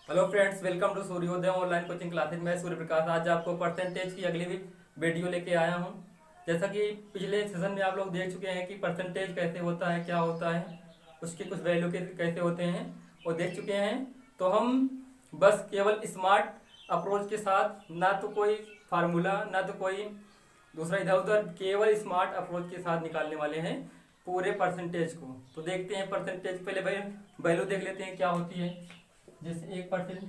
Hello friends, welcome to सूर्योदय online coaching classes. मैं सूर्य प्रकाश आज आपको परसेंटेज की अगली वीडियो लेके आया हूं। जैसा कि पिछले सेशन में आप लोग देख चुके हैं कि परसेंटेज कैसे होता है, क्या होता है, उसके कुछ वैल्यू के कैसे होते हैं वो देख चुके हैं। तो हम बस केवल स्मार्ट अप्रोच के साथ, ना तो कोई फार्मूला ना तो कोई दूसरा इधर उधर, केवल स्मार्ट अप्रोच के साथ निकालने वाले हैं पूरे परसेंटेज को। तो देखते हैं परसेंटेज, पहले भाई वैल्यू देख लेते हैं क्या होती है। जैसे 1%,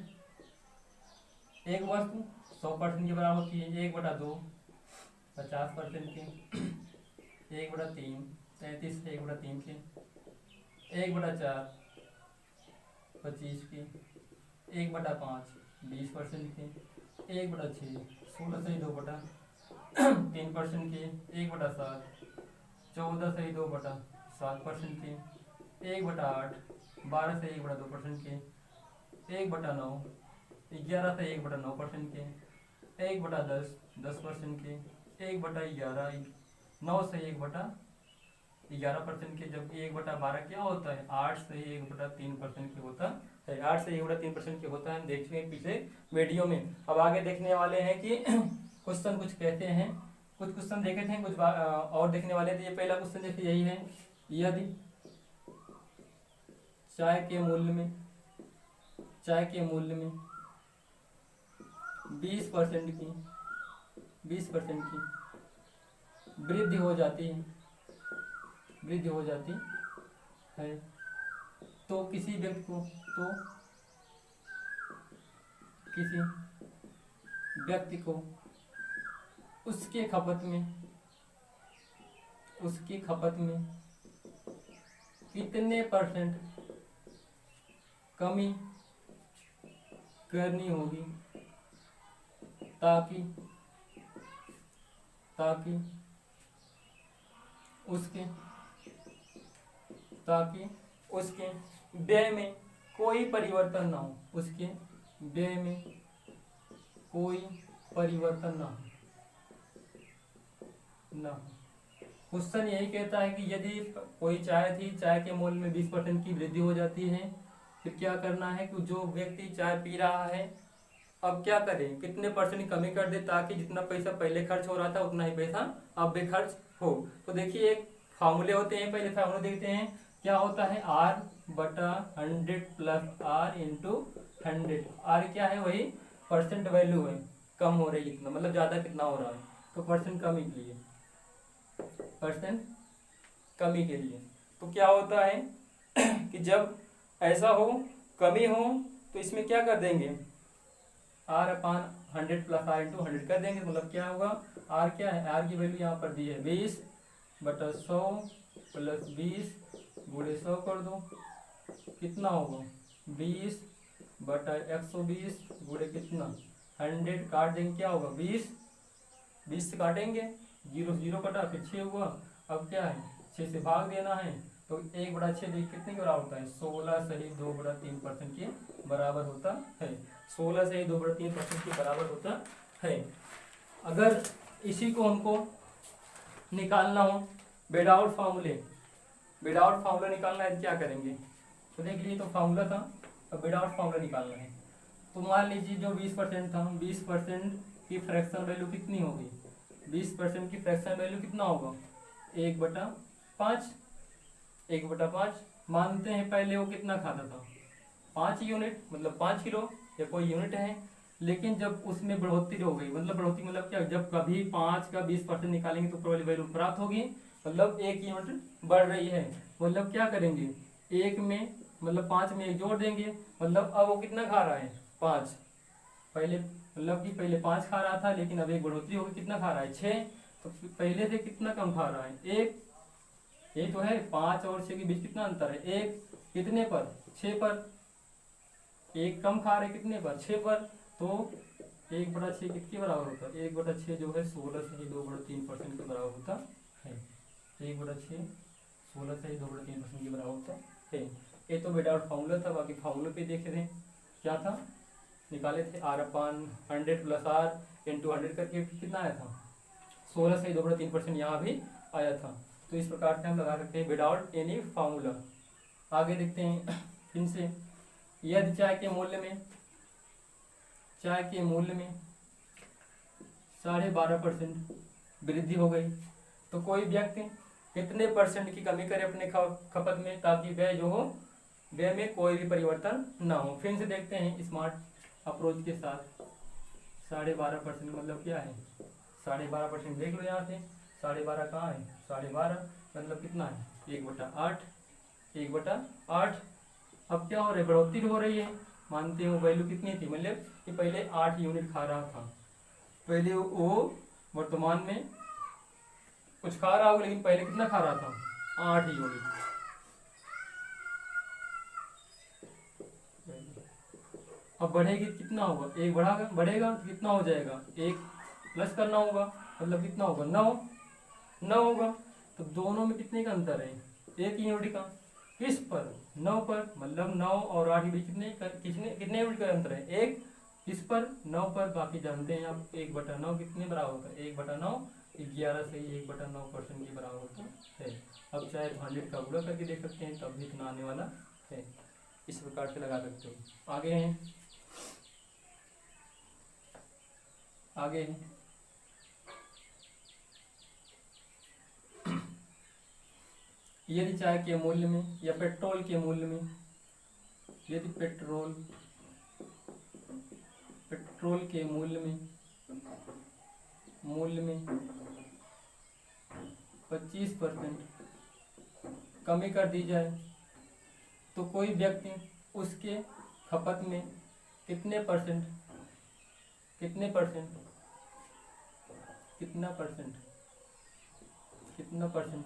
एक वस्तु 100% के बराबर होती है। 1/2 50% के, 1/3 33, 1/3 के, 1/4 25 के, 1/5 20% के, 1/6 16 सही 2/3% के, 1/7 14 सही 2/7% के, 1/8 12 से 1/2% के, 1/9 11 से 1/9% के, 1/10 10% के, 1/11 9 से 1/11% के। जबकि 1/12 क्या होता है? 8 से 1/3% के होता है। 8 से 1/3% के होता है, हम देख चुके हैं पिछले वीडियो में। अब आगे देखने वाले हैं कि क्वेश्चन कुछ कहते हैं। कुछ क्वेश्चन देखे थे, कुछ और देखने वाले थे। ये पहला क्वेश्चन जैसे यही है, यदि चाय के मूल्य में 20% की वृद्धि हो जाती है तो किसी व्यक्ति को उसके खपत में कितने % कमी करनी होगी ताकि उसके व्यय में कोई परिवर्तन ना हो। उसके व्यय में कोई परिवर्तन ना हो। क्वेश्चन यही कहता है कि यदि कोई चाय थी, चाय के मूल्य में 20% की वृद्धि हो जाती है, फिर क्या करना है कि जो व्यक्ति चाय पी रहा है अब क्या करें, कितने % कमी कर दे ताकि जितना पैसा पहले खर्च हो रहा था उतना ही पैसा अब भी खर्च हो। तो देखिए, एक फार्मूले होते हैं। पहले फार्मूले देखते हैं क्या होता है। R/100 + R × 100। R क्या है? वही परसेंट वैल्यू है, कम हो रही है कितना, मतलब ज्यादा कितना हो रहा है, तो परसेंट कमी के लिए। तो क्या होता है कि जब ऐसा हो, कमी हो, तो इसमें क्या कर देंगे, R/100 + R × 100 कर देंगे। मतलब क्या होगा, R क्या है? R की वैल्यू यहाँ पर दी है 20/100 + 20 × 100 कर दो, कितना होगा 20/120 × कितना 100 काट देंगे, क्या होगा 20 से काटेंगे, 0 से 0 कटा, फिर 6 हुआ। अब क्या है, 6 से भाग देना है, तो 1/6 कितने के बराबर होता है? 16 सही 2/3% के बराबर होता है। 16 सही 2/3% के बराबर होता है। अगर इसी को हमको निकालना हो विदाउट फार्मूला निकालना है तो क्या करेंगे? तो देख लीजिए, तो फार्मूला था, अब विदाउट फार्मूला निकालना है। तो मान लीजिए जो 20% था, 20% की फ्रैक्शन वैल्यू कितनी होगी? 20% की फ्रैक्शन वैल्यू कितना होगा? 1/5। 1/5 मानते हैं पहले वो कितना खाता था? 5 यूनिट, मतलब 5 किलो या कोई यूनिट है। लेकिन जब उसमें बढ़ोतरी हो गई, मतलब बढ़ोतरी मतलब क्या, जब कभी 5 का 20% निकालेंगे तो प्रोबेबल वैल्यू प्राप्त होगी, मतलब 1 यूनिट बढ़ रही है। मतलब क्या करेंगे, 1 में मतलब 5 में 1 जोड़ देंगे, मतलब अब वो कितना खा रहा है? 5। पहले मतलब कि पहले 5 खा रहा था, लेकिन अब एक बढ़ोतरी होगी, कितना खा रहा है? 6। तो पहले से कितना कम खा रहा है? 1। ये तो है, 5 और 6 के बीच कितना अंतर है? 1। कितने पर? 6 पर। 1 कम खा रहे कितने पर? 6 पर। तो 1/6 किसके बराबर होता है? 1/6 जो है 16 से 2/3% के बराबर होता है। 1/6 16 से 2/3% के बराबर होता है। ये तो विदाउट फार्मूला था। बाकी फार्मूले पे देखे थे, क्या था, निकाले थे R/100 + R × 100 करके कितना आया था? 16 से 2/3% यहाँ भी आया था। तो इस प्रकार से हम लगा सकते हैं विदाउट एनी फार्मूला। आगे देखते हैं इनसे, यदि चाय के मूल्य में चाय के मूल्य में 12.5% वृद्धि हो गई, तो कोई व्यक्ति कितने परसेंट की कमी करे अपने खपत में, ताकि व्यय जो हो व्यय में कोई भी परिवर्तन ना हो। फिर से देखते हैं स्मार्ट अप्रोच के साथ। 12.5% मतलब क्या है, 12.5% देख लो यहाँ से, 12.5 कहाँ है, 12.5 मतलब कितना है, 1/8, 1/8। अब क्या हो रहा है, बढ़ोतरी हो रही है। मानते हो वैल्यू कितनी थी, मतलब कि पहले 8 यूनिट खा रहा था, पहले वो वर्तमान में कुछ खा रहा होगा, लेकिन पहले कितना खा रहा था, 8 यूनिट। अब बढ़ेगी कितना होगा, 1 बढ़ेगा तो कितना हो जाएगा, 1 प्लस करना होगा, मतलब कितना होगा, 9 होगा। तो दोनों में कितने का अंतर है, 1 यूनिट का। किस पर, 9 पर, मतलब 9 और 8 के बीच कितने यूनिट का अंतर है, 1। किस पर, 9 पर। बाकी जानते हैं आप 1/9 कितने बराबर होता है, 1/9 11 से 1/9% के बराबर होता है। अब चाहे 100 का गुणा करके देख सकते हैं, तब भी इतना आने वाला है। इस प्रकार से लगा सकते हो। आगे हैं, आगे हैं यदि चाय के मूल्य में या पेट्रोल के मूल्य में, यदि पेट्रोल के मूल्य में 25% कमी कर दी जाए, तो कोई व्यक्ति उसके खपत में कितना परसेंट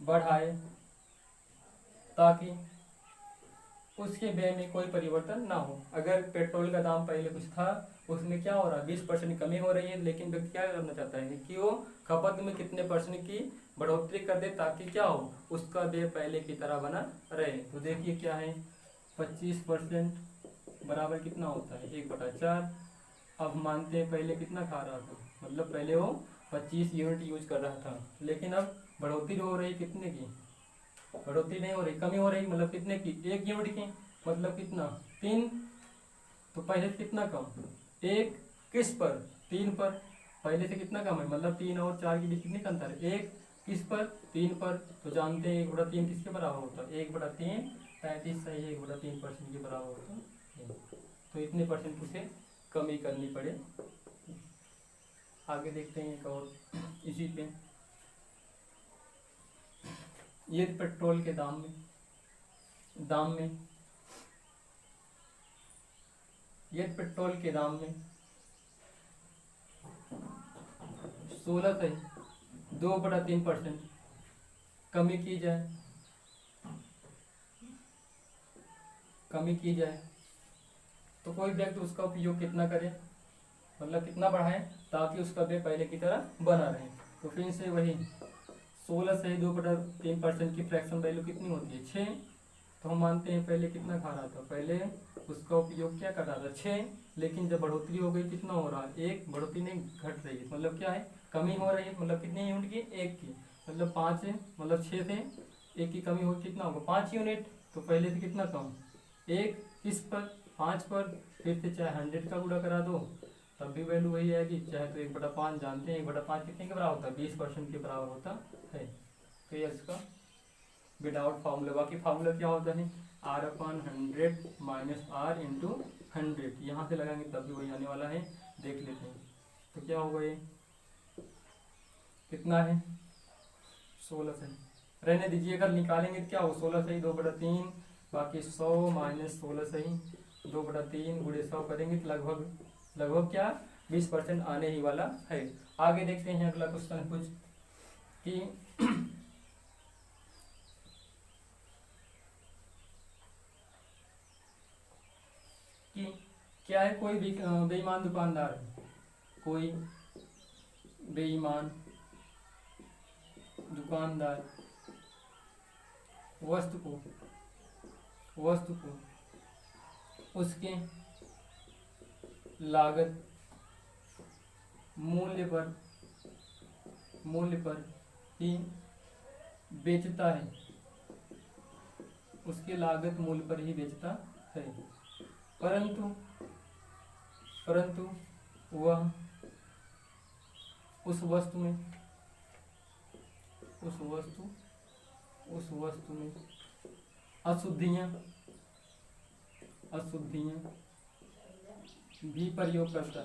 बढ़ाए, ताकि उसके व्यय में कोई परिवर्तन ना हो। अगर पेट्रोल का दाम पहले कुछ था, उसमें क्या हो रहा है, 20% कमी हो रही है, लेकिन व्यक्ति क्या करना चाहता है कि वो खपत में कितने परसेंट की बढ़ोतरी कर दे, ताकि क्या हो, उसका व्यय पहले की तरह बना रहे। तो देखिए क्या है, 25% बराबर कितना होता है, 1/4। अब मानते हैं पहले कितना खा रहा था, मतलब पहले वो 25 यूनिट यूज कर रहा था, लेकिन अब बढ़ोतरी हो रही, कितने की बढ़ोतरी नहीं हो रही, कमी हो रही, मतलब कितने की, 1 यूनिट की, मतलब कितना, 3। तो पहले से कितना कम, 1 किस पर, 3 पर, पहले से कितना कम है, मतलब 3 और 4 के बीच कितने का अंतर है, 1 किस पर, 3 पर। तो जानते हैं 1/3 किसके बराबर होता है, 1/3 35 सही है, 1/3% के बराबर होता है। तो इतने परसेंट उसे कमी करनी पड़े। आगे देखते हैं एक और इसी पे, ये पेट्रोल के दाम में ये पेट्रोल के दाम में 16 से 2/3% कमी की जाए, तो कोई व्यक्ति उसका उपयोग कितना करे, मतलब कितना बढ़ाए, ताकि उसका व्यय पहले की तरह बना रहे। तो फिर से वही 16 से 2/3% की फ्रैक्शन वैल्यू कितनी होती है, 6। तो हम मानते हैं पहले कितना खा रहा था, पहले उसका उपयोग क्या कर रहा था, 6, लेकिन जब बढ़ोतरी हो गई कितना हो रहा है, 1, बढ़ोतरी नहीं घट रही है, मतलब क्या है, कमी हो रही है, मतलब कितने यूनिट की, 1 की, मतलब 5 है, मतलब 6 से 1 की कमी हो, कितना होगा, 5 यूनिट। तो पहले से कितना कम, 1 किस पर, 5 पर। फिर से चाहे 100 का गुणा करा दो, तब भी वैल्यू वही आएगी, चाहे तो 1/5 जानते हैं, 1/5 कितने के बराबर होता है, 20% के बराबर होता है। तो ये इसका विदाउट फार्मूला, बाकी फार्मूला क्या होता है, R/100 माइनस R इंटू 100, यहाँ से लगाएंगे तब भी वही आने वाला है, देख लेते हैं। तो क्या होगा, ये कितना है, 16 से, रहने दीजिए, अगर निकालेंगे तो क्या हो, 16 से ही 2/3, बाकी 100 माइनस 16 से ही 2/3 गुणे 100 करेंगे तो लगभग क्या 20% आने ही वाला है। आगे देखते हैं अगला क्वेश्चन कुछ कि क्या है, कोई बेईमान दुकानदार है, कोई बेईमान दुकानदार वस्तु को उसके लागत मूल्य पर ही बेचता है, उसके लागत मूल्य पर ही बेचता है, परंतु परंतु वह उस वस्तु में अशुद्धियाँ भी प्रयोग करता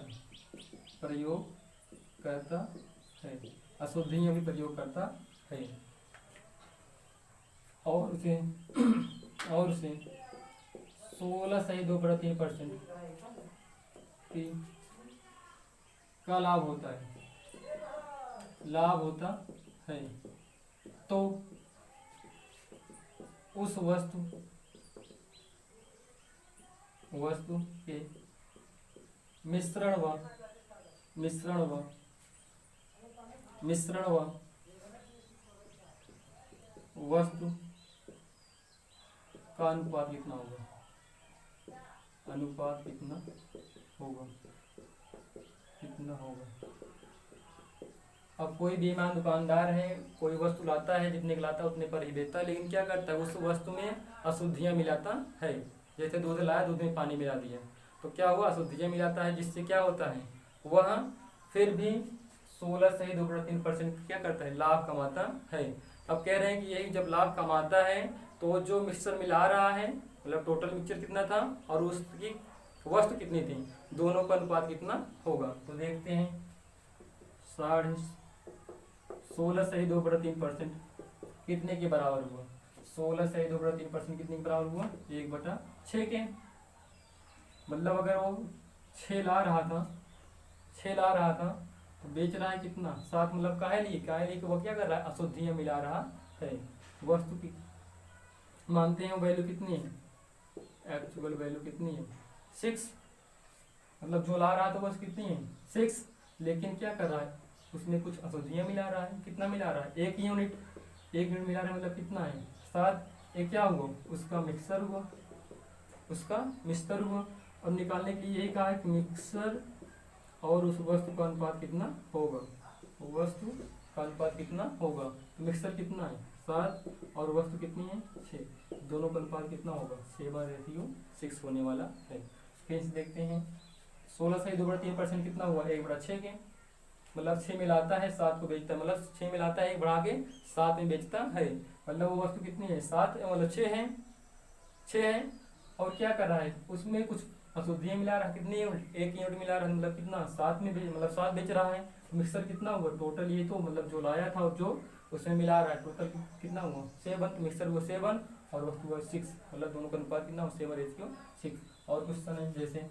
है, अशुद्धियाँ भी प्रयोग करता है और उसे 16.2% का लाभ होता है। तो उस वस्तु के मिश्रण व वस्तु का अनुपात कितना होगा। अब कोई बेईमान दुकानदार है, कोई वस्तु लाता है, जितने का लाता है उतने पर ही बेचता है, लेकिन क्या करता है उस वस्तु में अशुद्धियाँ मिलाता है। जैसे दूध लाया, दूध में पानी मिला दिया तो क्या हुआ, अशुद्धियाँ मिलाता है, जिससे क्या होता है वह फिर भी 16.2% क्या करता है, लाभ कमाता है। अब कह रहे हैं कि यही जब लाभ कमाता है तो जो मिक्सचर मिला रहा है, मतलब टोटल मिक्सचर कितना था और उसकी वस्तु कितनी थी, दोनों का अनुपात कितना होगा। तो देखते हैं 16.2% कितने के बराबर हुआ, 16.2% कितने के बराबर हुआ, 1/6 के। मतलब अगर वो 6 ला रहा था तो बेच रहा है कितना, 7, मतलब काहे लिए कि वो क्या कर रहा है, अशुद्धियाँ मिला रहा है। वस्तु की मानते हैं वैल्यू कितनी है, एक्चुअल वैल्यू कितनी है 6, मतलब जो ला रहा था बस कितनी है 6, लेकिन क्या कर रहा है उसमें कुछ अशुद्धियाँ मिला रहा है। कितना मिला रहा है, 1 यूनिट मिला रहा है, मतलब कितना है 7। ये क्या हुआ, उसका मिक्सर हुआ और निकालने के लिए यही कहा है कि मिक्सर और उस वस्तु का अनुपात कितना होगा, तो मिक्सर कितना है 7 और वस्तु कितनी है 6, दोनों का अनुपात कितना होगा 7/6 होने वाला है। फिर देखते हैं 16.2% कितना हुआ, 1/6 के, मतलब 6 मिलाता है 7 को बेचता है, मतलब 6 मिलाता है 1 बढ़ा के 7 में बेचता है। मतलब वो वस्तु कितनी है 7, मतलब 6 है और क्या कर रहा है उसमें कुछ अशुद्धियाँ मिला रहा है। कितनी यूनिट, 1 यूनिट मिला रहा है, मतलब कितना 7 में मतलब 7 बेच रहा है। मिक्सर कितना हुआ टोटल, ये तो मतलब जो लाया था और जो उसमें मिला रहा है टोटल कितना हुआ 7, मिक्सर हुआ 7 और वस्तु हुआ 6, मतलब दोनों का अनुपात कितना हुआ 7/6। और क्वेश्चन है जैसे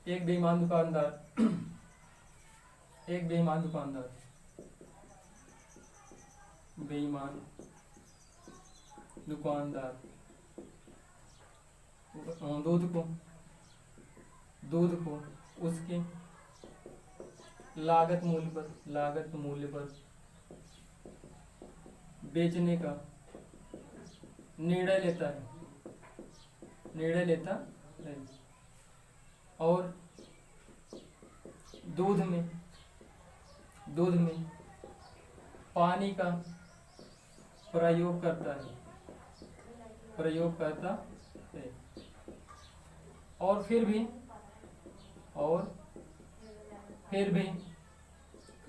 एक बेईमान दुकानदार दूध को उसके लागत मूल्य पर बेचने का निर्णय लेता है और दूध में पानी का प्रयोग करता है और फिर भी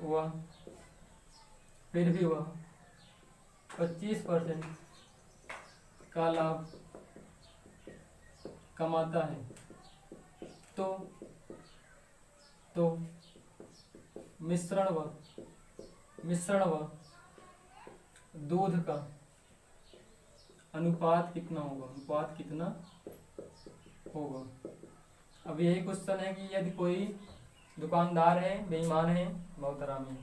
वह 25% का लाभ कमाता है। तो मिश्रण व दूध का अनुपात कितना होगा। अब यही क्वेश्चन है कि यदि कोई दुकानदार है, बेईमान है, बहुत हरामी है,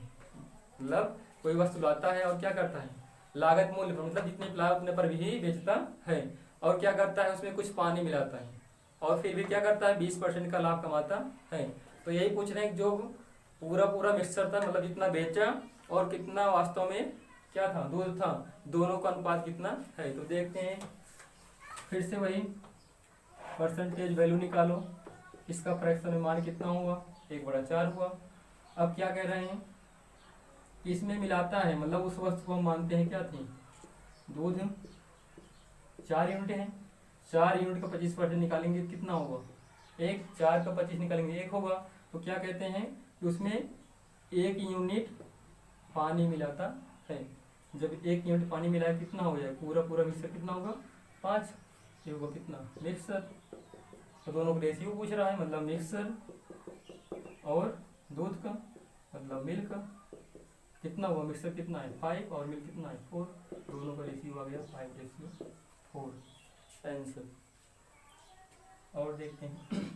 मतलब कोई वस्तु लाता है और क्या करता है लागत मूल्य पर, मतलब जितने लाभ उतने पर भी बेचता है और क्या करता है उसमें कुछ पानी मिलाता है और फिर भी क्या करता है 20% का लाभ कमाता है। तो यही पूछ रहे हैं कि जो पूरा मिक्सचर था, मतलब जितना बेचा और कितना वास्तव में क्या था दूध था, दोनों का अनुपात कितना है। तो देखते हैं फिर से वही परसेंटेज वैल्यू निकालो, इसका फ्रैक्शन में मान कितना हुआ 1/4 हुआ। अब क्या कह रहे हैं कि इसमें मिलाता है, मतलब उस वस्तु को हम मानते हैं क्या थी, दूध 4 यूनिट है, 4 यूनिट का 25% निकालेंगे कितना होगा एक 4 का 25 निकालेंगे 1 होगा। तो क्या कहते हैं कि उसमें 1 यूनिट पानी मिलाता है। जब 1 यूनिट पानी मिलाया कितना हो जाए, पूरा पूरा मिक्सर कितना होगा 5, ये होगा कितना मिक्सर। तो दोनों का रेशियो पूछ रहा है, मतलब मिक्सर और दूध का मतलब मिल्क कितना हुआ, मिक्सर कितना है 5 और मिल्क कितना है 4, दोनों का रेशियो आ गया 5:4 आंसर। और देखते हैं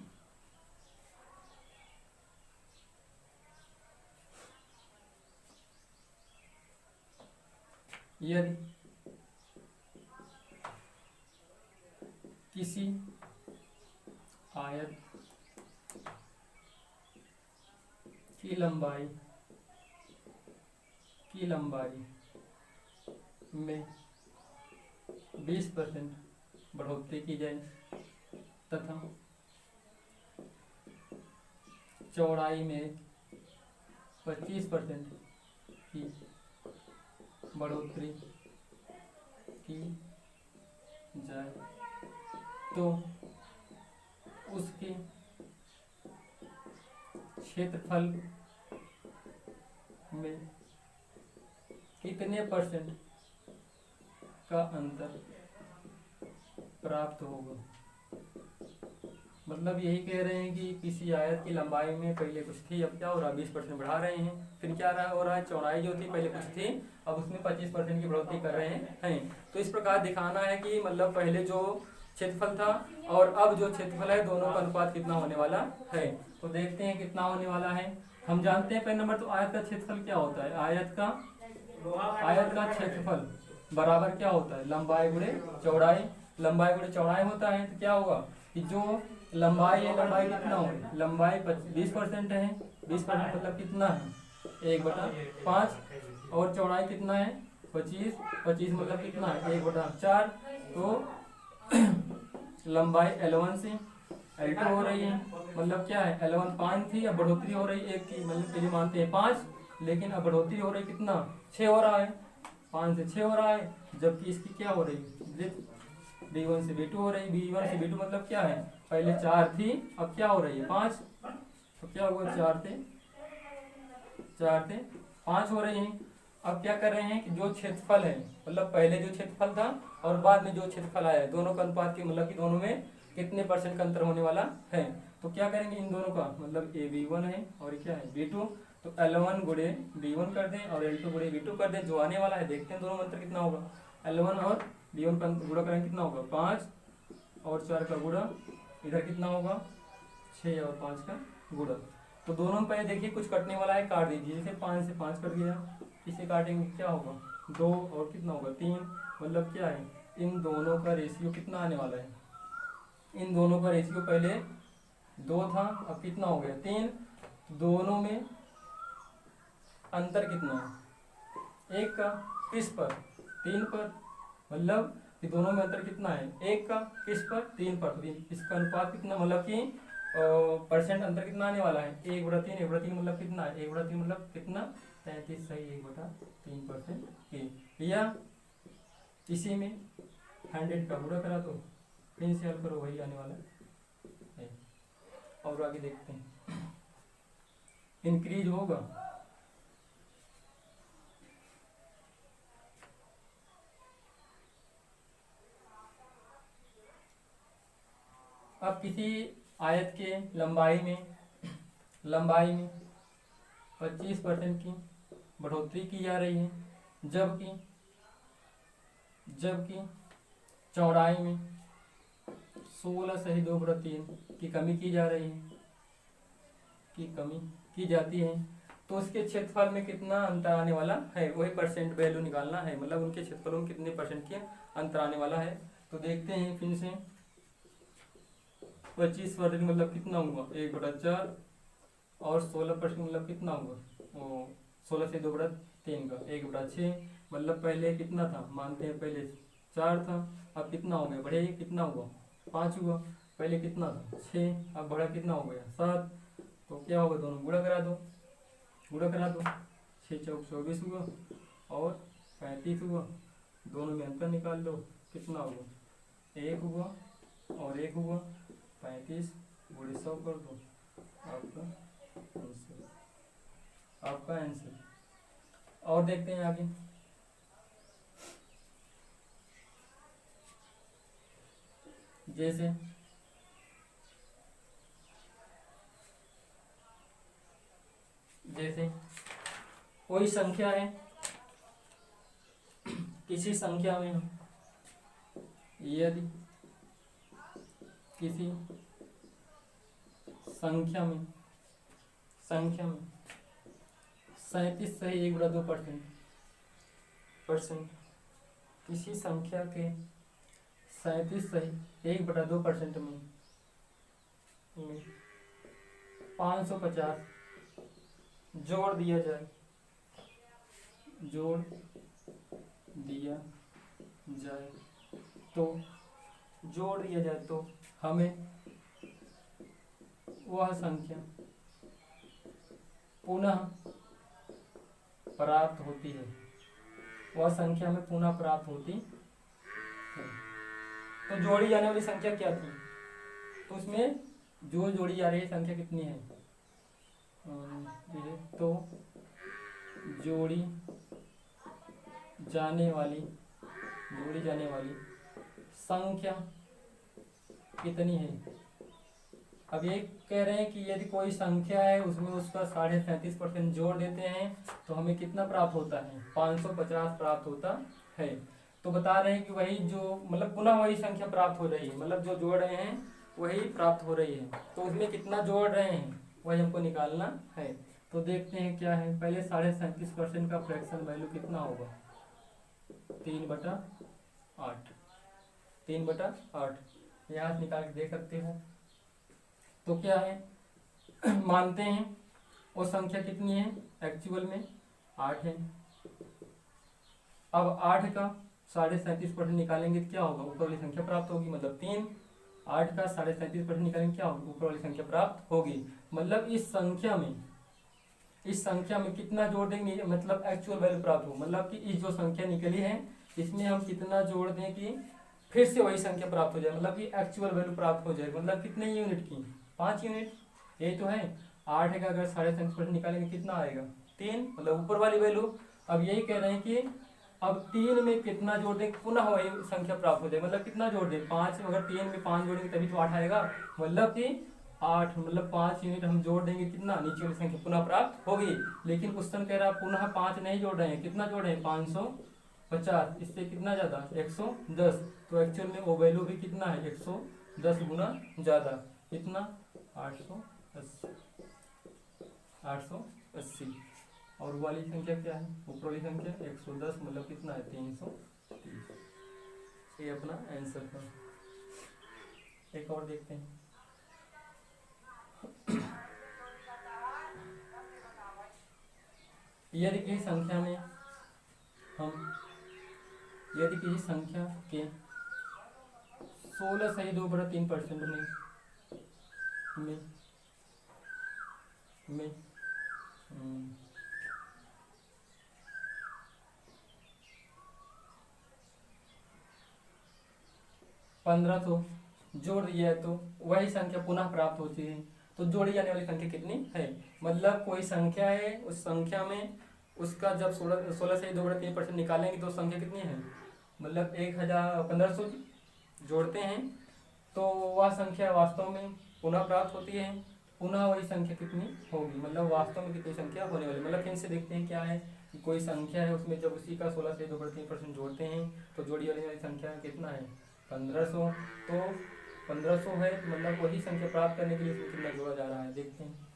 यदि किसी आयत की लंबाई में 20% बढ़ोतरी की जाए तथा चौड़ाई में 25% की बढ़ोतरी की जाए तो उसके क्षेत्रफल में कितने % का अंतर प्राप्त होगा। मतलब यही कह रहे हैं कि किसी आयत की लंबाई में पहले कुछ थी, अब क्या हो रहा है 20% बढ़ा रहे हैं। फिर क्या हो रहा है, चौड़ाई जो थी पहले कुछ थी, अब उसमें 25% की बढ़ोतरी कर रहे हैं। तो इस प्रकार दिखाना है कि मतलब पहले जो क्षेत्रफल था और अब जो क्षेत्रफल है दोनों का अनुपात कितना होने वाला है। तो देखते हैं कितना होने वाला है। हम जानते हैं पहले नंबर तो आयत का क्षेत्रफल क्या होता है, आयत का क्षेत्रफल बराबर क्या होता है लंबाई गुणे चौड़ाई। लंबाई गुणे चौड़ाई होता है तो क्या होगा कि जो लंबाई है, लंबाई कितना होगी, लंबाई 20% है, 20% मतलब कितना है 1/5 और चौड़ाई कितना है 25 मतलब कितना है 1/4। तो लंबाई L1 से L2 हो रही है, मतलब क्या है L1 5 थी, अब बढ़ोतरी हो रही 1 की, मतलब पहले मानते हैं 5, लेकिन अब बढ़ोतरी हो रही कितना 6 हो रहा है, 5 से 6 हो रहा है। जबकि इसकी क्या हो रही B1 से B2 हो रही, B1 से B2 मतलब क्या है पहले 4 थी, अब क्या हो रही है 5। तो क्या हुआ 4 से 5 हो रही है। अब क्या कर रहे हैं कि जो क्षेत्रफल है, मतलब पहले जो क्षेत्रफल था और बाद में जो क्षेत्रफल आया है, दोनों का अनुपात के मतलब कि दोनों में कितने % का अंतर होने वाला है। तो क्या करेंगे इन दोनों का, मतलब ये B1 है और क्या है B2, तो L1 गुणे B1 कर दें और L2 गुणे B2 कर दें, जो आने वाला है देखते हैं दोनों में अंतर कितना होगा। L1 और B1 का गुणा करेंगे कितना होगा 5 और 4 का गुणा, इधर कितना होगा 6 और 5 का गुणा। तो दोनों में पहले देखिए कुछ कटने वाला है, काट दीजिए। जैसे 5 से 5 कट गया, इसे काटेंगे क्या होगा 2 और कितना होगा 3, मतलब क्या है इन दोनों का रेशियो कितना आने वाला है, इन दोनों का रेशियो पहले 2 था, अब कितना हो गया 3। दोनों में अंतर कितना है 1 का, किस पर 3 पर, मतलब कि दोनों में अंतर कितना है 1 का, किस पर 3 पर। तो इसका अनुपात कितना, मतलब कि % अंतर कितना आने वाला है 1/3। 1/3 मतलब कितना है 1/3 मतलब कितना 33 सही 1/3% की। या इसी में 100 का गुणा करा तो फिर से हल करो वही आने वाला है। और आगे देखते हैं इंक्रीज होगा, अब किसी आयत के लंबाई में 25% की बढ़ोतरी की जा रही है, जबकि चौड़ाई में 16 सही 2/3 की कमी की जा रही है, कमी की जाती है। तो उसके क्षेत्रफल में कितना अंतर आने वाला है, वही % वैल्यू निकालना है, मतलब उनके क्षेत्रफलों में कितने % के अंतर आने वाला है। तो देखते हैं फिर से 25% मतलब कितना हुआ 1/4 और 16% मतलब कितना हुआ 16 से 2/3 का 1/6, मतलब पहले कितना था मानते हैं पहले 4 था, अब कितना हो गया बढ़े कितना हुआ 5 हुआ, पहले कितना था 6, अब बढ़ा कितना हो गया 7। तो क्या होगा दोनों गुणा करा दो 6 चौक 24 हुआ और 35 हुआ, दोनों में अंतर निकाल लो कितना हुआ 1 हुआ और 1 हुआ 35 गुणे 100 कर दो, आपका आंसर। और देखते हैं आगे। जैसे जैसे कोई संख्या है, किसी संख्या में हम यदि किसी संख्या में 37 सही 1/2% किसी संख्या के 37 सही 1/2% में 550 जोड़ दिया जाए तो हमें वह संख्या पुनः प्राप्त होती है, वह संख्या में पुनः प्राप्त होती है। तो जोड़ी जाने वाली संख्या क्या थी, तो उसमें जो जोड़ी जा रही है संख्या कितनी है, तो जोड़ी जाने वाली संख्या कितनी है। अब ये कह रहे हैं कि यदि कोई संख्या है उसमें उसका 37.5% जोड़ देते हैं तो हमें कितना प्राप्त होता है, 550 प्राप्त होता है। तो बता रहे हैं कि वही जो मतलब पुनः वही संख्या प्राप्त हो रही है, मतलब जो जोड़ रहे हैं वही प्राप्त हो रही है, तो उसमें कितना जोड़ रहे हैं वही हमको निकालना है। तो देखते हैं क्या है। पहले 37.5% का फ्रैक्शन वैल्यू कितना होगा, 3/8 यहाँ से निकाल के देख सकते हो। तो क्या है मानते हैं वो संख्या कितनी है, एक्चुअल में 8 है। अब 8 का 37.5% निकालेंगे तो क्या होगा, ऊपर वाली संख्या प्राप्त होगी, मतलब 3। 8 का 37.5% निकालेंगे क्या होगा, ऊपर वाली संख्या प्राप्त होगी। मतलब इस संख्या में कितना जोड़ देंगे, मतलब एक्चुअल वैल्यू प्राप्त हो, मतलब कि इस जो संख्या निकली है इसमें हम कितना जोड़ दें कि फिर से वही संख्या प्राप्त हो जाए, मतलब कि एक्चुअल वैल्यू प्राप्त हो जाए। मतलब कितने यूनिट की, 5 यूनिट, यही तो है। 8 का अगर 37.5% निकालेंगे कितना आएगा, 3, मतलब ऊपर वाली वैल्यू। अब यही कह रहे हैं कि अब 3 में कितना जोड़ दें पुनः वही संख्या प्राप्त हो जाए, मतलब कितना जोड़ दें, 5, अगर 3 में 5 जोड़ेंगे तभी तो 8 आएगा, मतलब कि 8, मतलब 5 यूनिट हम जोड़ देंगे, कितना नीचे वाली संख्या पुनः प्राप्त होगी। लेकिन क्वेश्चन कह रहा है पुनः 5 नहीं जोड़ रहे हैं, कितना जोड़ रहे हैं, 550, इससे कितना ज्यादा 110। तो एक्चुअल में वो वैल्यू भी कितना है, 110 गुना ज्यादा, कितना 880। और वाली संख्या क्या है, ऊपर वाली संख्या 110, मतलब कितना है 330। ये अपना आंसर था। एक और देखते हैं। यदि किसी संख्या के 16 सही 2/3% में 1500 जोड़ दिया है तो वही संख्या पुनः प्राप्त होती है। तो जोड़ी जाने वाली संख्या कितनी है, मतलब कोई संख्या है, उस संख्या में उसका जब 16 से 2/3% निकालेंगे तो संख्या कितनी है, मतलब 1500 जोड़ते हैं तो वह संख्या वास्तव में पुनः प्राप्त होती है। पुनः वही संख्या कितनी होगी, मतलब वास्तव में कितनी संख्या होने वाली। मतलब फिर से देखते हैं क्या है कि कोई संख्या है उसमें जब उसी का 16 से 2/3% जोड़ते हैं तो जोड़ी वाली संख्या कितना है, 1500। तो 1500 है तो मतलब वही संख्या प्राप्त करने के लिए इसमें कितना जोड़ा जा रहा है, देखते हैं।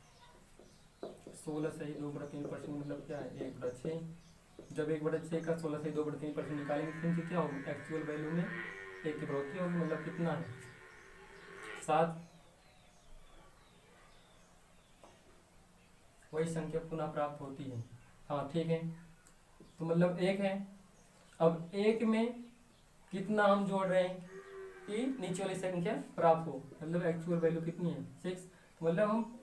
16 से 2/3% मतलब क्या है, 1/6। जब 1/6 का 16 से 2/3% निकालेंगे तो क्या होगी, एक्चुअल वैल्यू में 1 की बढ़ोतरी होगी, मतलब कितना है 7। वही संख्या पुनः प्राप्त होती है। हाँ ठीक है, तो मतलब 1 है। अब 1 में कितना हम जोड़ रहे हैं कि नीचे वाली संख्या प्राप्त हो, मतलब एक्चुअल वैल्यू कितनी है 6। मतलब हम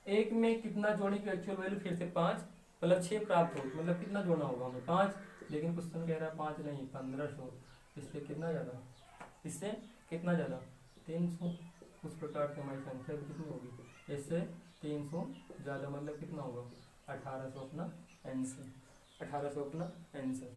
1 में कितना जोड़े कि एक्चुअल वैल्यू फिर से 5, मतलब 6 प्राप्त हो, मतलब कितना जोड़ना होगा हमें 5। लेकिन क्वेश्चन कह रहा है 5 नहीं 1500, इससे कितना ज़्यादा 300। उस प्रकार से हमारी संख्या भी कितनी होगी, इससे 300 ज़्यादा, मतलब कितना होगा 1800 अपना आंसर, 1800 अपना आंसर।